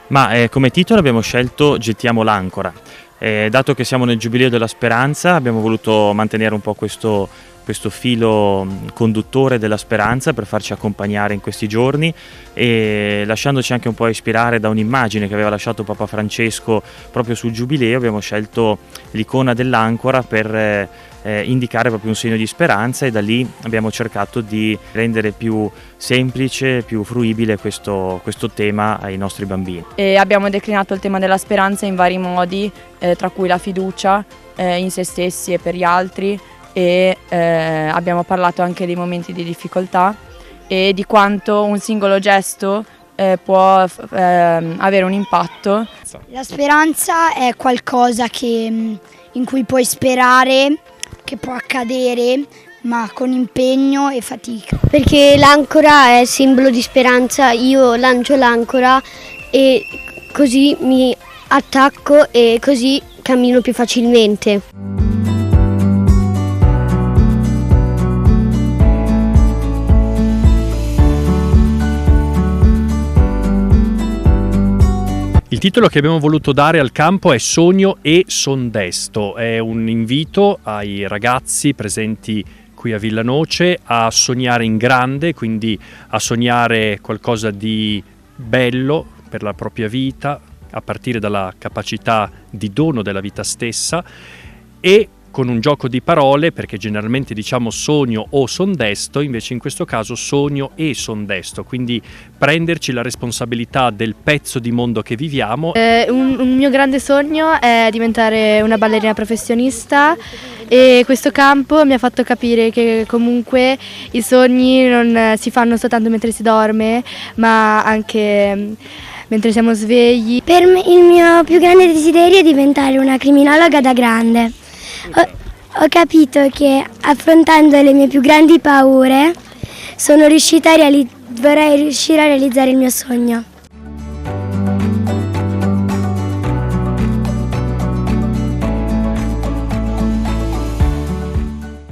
Ma come titolo abbiamo scelto Gettiamo l'ancora. Dato che siamo nel Giubileo della Speranza, abbiamo voluto mantenere un po' questo filo conduttore della speranza per farci accompagnare in questi giorni, e lasciandoci anche un po' ispirare da un'immagine che aveva lasciato Papa Francesco proprio sul Giubileo. Abbiamo scelto l'icona dell'ancora per indicare proprio un segno di speranza, e da lì abbiamo cercato di rendere più semplice, più fruibile questo tema ai nostri bambini. E abbiamo declinato il tema della speranza in vari modi, tra cui la fiducia in se stessi e per gli altri, e abbiamo parlato anche dei momenti di difficoltà e di quanto un singolo gesto può avere un impatto. La speranza è qualcosa in cui puoi sperare, che può accadere, ma con impegno e fatica. Perché l'ancora è simbolo di speranza, io lancio l'ancora e così mi attacco e così cammino più facilmente. Il titolo che abbiamo voluto dare al campo è Sogno e son desto. È un invito ai ragazzi presenti qui a Villanoce a sognare in grande, quindi a sognare qualcosa di bello per la propria vita, a partire dalla capacità di dono della vita stessa, e con un gioco di parole, perché generalmente diciamo sogno o son desto, invece in questo caso sogno e son desto, quindi prenderci la responsabilità del pezzo di mondo che viviamo. Un mio grande sogno è diventare una ballerina professionista, e questo campo mi ha fatto capire che comunque i sogni non si fanno soltanto mentre si dorme, ma anche mentre siamo svegli. Per me il mio più grande desiderio è diventare una criminologa da grande. Ho capito che affrontando le mie più grandi paure vorrei riuscire a realizzare il mio sogno.